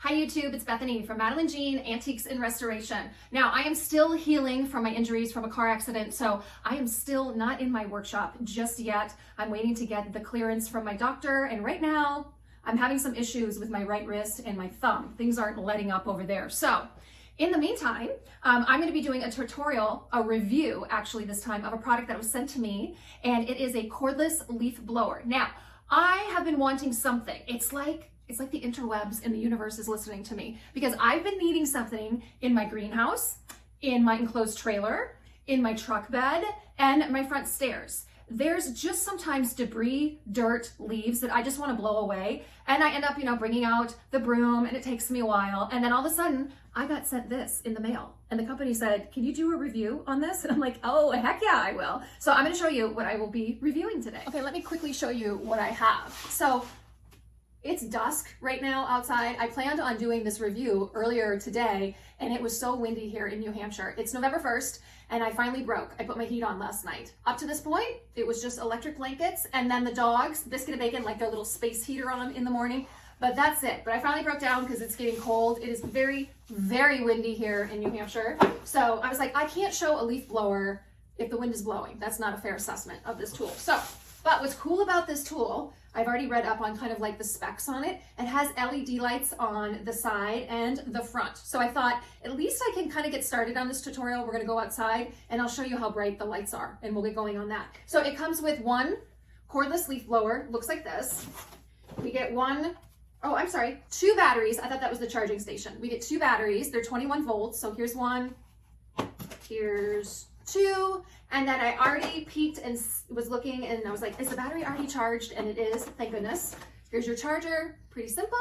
Hi YouTube, it's Bethany from Madeline Jean Antiques Restoration. Now, I am still healing from my injuries from a car accident, so I am still not in my workshop just yet. I'm waiting to get the clearance from my doctor, and right now, I'm having some issues with my right wrist and my thumb. Things aren't letting up over there. So, in the meantime, I'm going to be doing a tutorial, a review actually this time, of a product that was sent to me, and it is a cordless leaf blower. Now, I have been wanting something. It's like the interwebs and the universe is listening to me, because I've been needing something in my greenhouse, in my enclosed trailer, in my truck bed, and my front stairs. There's just sometimes debris, dirt, leaves that I just want to blow away. And I end up, bringing out the broom, and it takes me a while. And then all of a sudden I got sent this in the mail, and the company said, "Can you do a review on this?" And I'm like, "Oh, heck yeah, I will." So I'm going to show you what I will be reviewing today. Okay, let me quickly show you what I have. So it's dusk right now outside. I planned on doing this review earlier today, and it was so windy here in New Hampshire. It's November 1st, and I finally broke. I put my heat on last night. Up to this point, it was just electric blankets, and then the dogs, Biscuit and Bacon, like their little space heater on in the morning. But that's it. But I finally broke down because it's getting cold. It is very, very windy here in New Hampshire. So I was like, I can't show a leaf blower if the wind is blowing. That's not a fair assessment of this tool. But what's cool about this tool, I've already read up on kind of like the specs on it. It has LED lights on the side and the front. So I thought, at least I can kind of get started on this tutorial. We're gonna go outside and I'll show you how bright the lights are, and we'll get going on that. So it comes with one cordless leaf blower, looks like this. We get two batteries. I thought that was the charging station. We get two batteries, they're 21 volts. So here's one, here's two, and then I already peeked and was looking, and I was like, is the battery already charged? And it is, thank goodness. Here's your charger, pretty simple.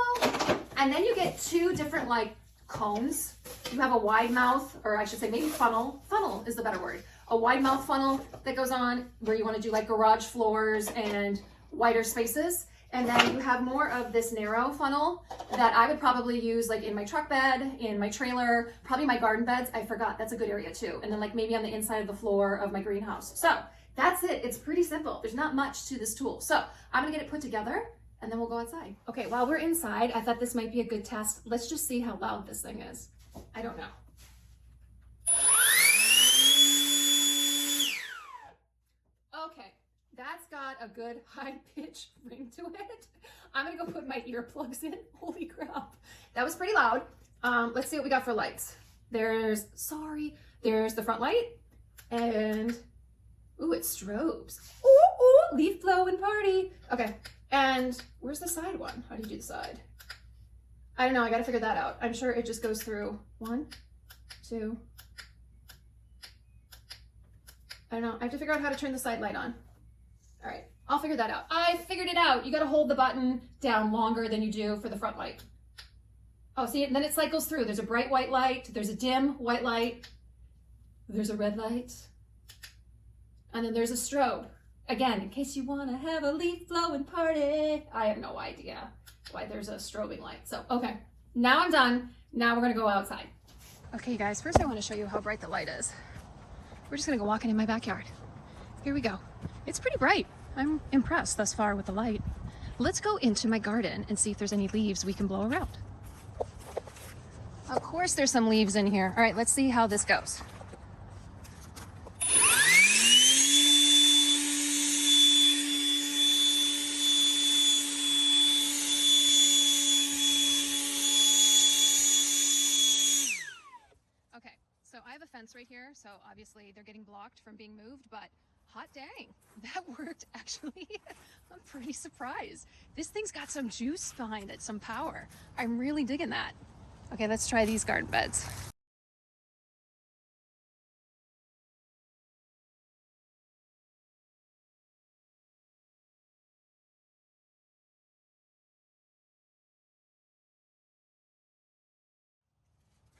And then you get two different like cones. You have a wide mouth, or I should say maybe funnel is the better word. A wide mouth funnel that goes on where you want to do like garage floors and wider spaces. And then you have more of this narrow funnel that I would probably use like in my truck bed, in my trailer, probably my garden beds. I forgot, that's a good area too. And then like maybe on the inside of the floor of my greenhouse. So that's it. It's pretty simple. There's not much to this tool. So I'm gonna get it put together and then we'll go outside. Okay, while we're inside, I thought this might be a good test. Let's just see how loud this thing is. I don't know. Okay. That's got a good high pitch ring to it. I'm gonna go put my earplugs in. Holy crap. That was pretty loud. Let's see what we got for lights. There's the front light, and ooh, it strobes. Ooh, leaf blowing party. Okay, and where's the side one? How do you do the side? I don't know, I gotta figure that out. I'm sure it just goes through 1, 2. I don't know, I have to figure out how to turn the side light on. All right, I'll figure that out. I figured it out. You gotta hold the button down longer than you do for the front light. Oh, see, and then it cycles through. There's a bright white light, there's a dim white light, there's a red light, and then there's a strobe. Again, in case you wanna have a leaf blowing party. I have no idea why there's a strobing light. So, okay, now I'm done. Now we're gonna go outside. Okay, guys, first I wanna show you how bright the light is. We're just gonna go walking in my backyard. Here we go. It's pretty bright. I'm impressed thus far with the light. Let's go into my garden and see if there's any leaves we can blow around. Of course there's some leaves in here. All right, let's see how this goes. Okay, so I have a fence right here, so obviously they're getting blocked from being moved, but hot dang, that worked actually. I'm pretty surprised. This thing's got some juice behind it, some power. I'm really digging that. Okay, let's try these garden beds.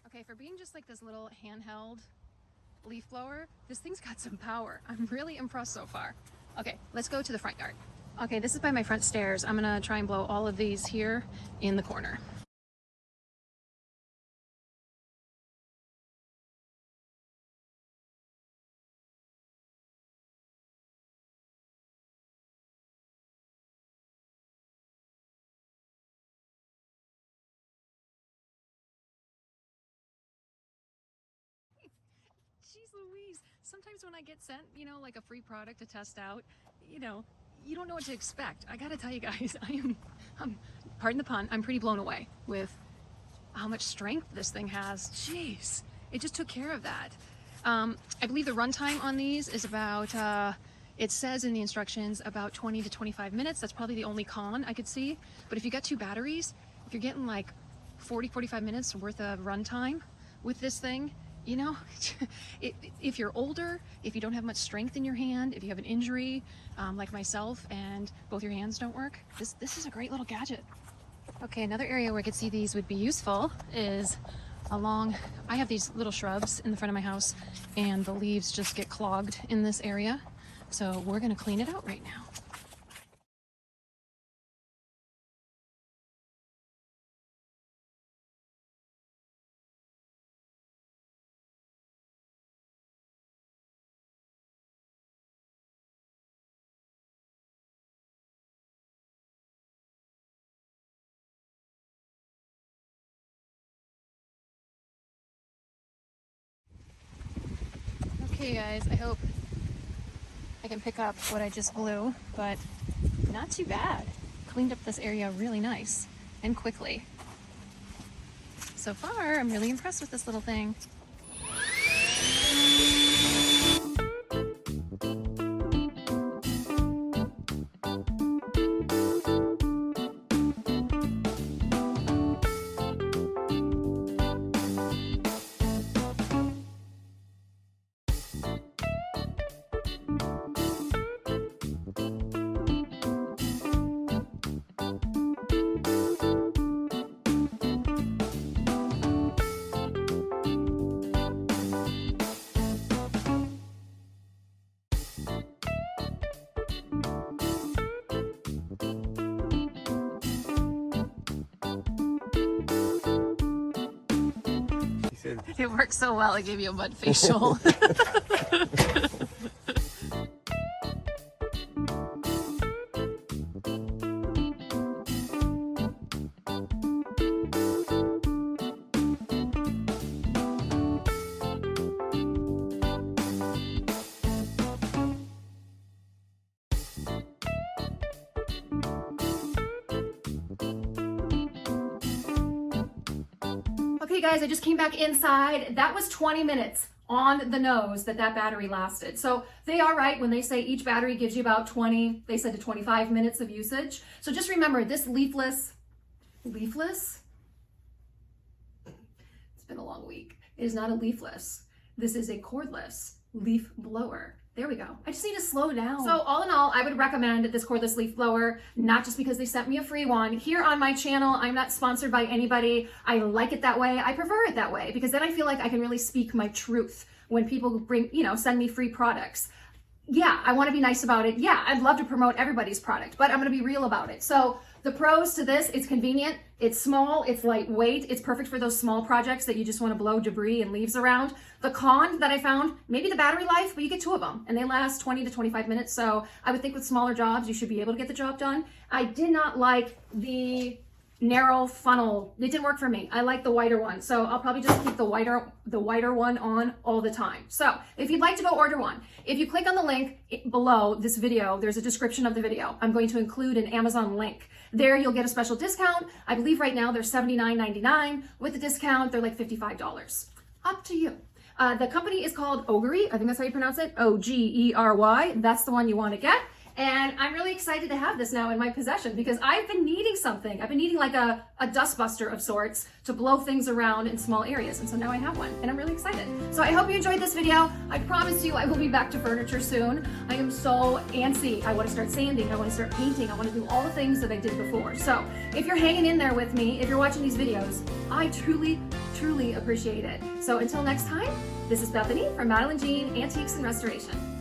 Okay, for being just like this little handheld leaf blower, this thing's got some power. I'm really impressed so far. Okay, let's go to the front yard. Okay, this is by my front stairs. I'm gonna try and blow all of these here in the corner. Jeez Louise. Sometimes when I get sent, you know, like a free product to test out, you know, you don't know what to expect. I gotta tell you guys, I'm pardon the pun, I'm pretty blown away with how much strength this thing has. Jeez, it just took care of that. I believe the runtime on these is about, it says in the instructions about 20 to 25 minutes. That's probably the only con I could see. But if you got 2 batteries, if you're getting like 40-45 minutes worth of runtime with this thing, you know, if you're older, if you don't have much strength in your hand, if you have an injury like myself and both your hands don't work, this is a great little gadget. Okay, another area where I could see these would be useful is along, I have these little shrubs in the front of my house and the leaves just get clogged in this area. So we're gonna clean it out right now. Okay guys, I hope I can pick up what I just blew, but not too bad. Cleaned up this area really nice and quickly. So far, I'm really impressed with this little thing. It worked so well, it gave you a mud facial. Okay guys, I just came back inside. That was 20 minutes on the nose that battery lasted. So they are right when they say each battery gives you about 20, they said to 25 minutes of usage. So just remember this leafless, it's been a long week. It is not a leafless. This is a cordless leaf blower. There we go. I just need to slow down. So all in all, I would recommend this cordless leaf blower, not just because they sent me a free one. Here on my channel, I'm not sponsored by anybody. I like it that way. I prefer it that way because then I feel like I can really speak my truth when people bring, send me free products. Yeah, I want to be nice about it. Yeah, I'd love to promote everybody's product, but I'm going to be real about it. So the pros to this, it's convenient, it's small, it's lightweight, it's perfect for those small projects that you just want to blow debris and leaves around. The con that I found, maybe the battery life, but you get 2 of them and they last 20 to 25 minutes. So I would think with smaller jobs, you should be able to get the job done. I did not like the narrow funnel. It didn't work for me. I like the wider one. So I'll probably just keep the wider one on all the time. So if you'd like to go order one, if you click on the link below this video, there's a description of the video. I'm going to include an Amazon link. There you'll get a special discount. I believe right now they're $79.99. With the discount, they're like $55. Up to you. The company is called Oggery. I think that's how you pronounce it. O-G-E-R-Y. That's the one you want to get. And I'm really excited to have this now in my possession because I've been needing something. I've been needing like a dust buster of sorts to blow things around in small areas. And so now I have one and I'm really excited. So I hope you enjoyed this video. I promise you I will be back to furniture soon. I am so antsy. I want to start sanding. I want to start painting. I want to do all the things that I did before. So if you're hanging in there with me, if you're watching these videos, I truly, truly appreciate it. So until next time, this is Bethany from Madeline Jean Antiques and Restoration.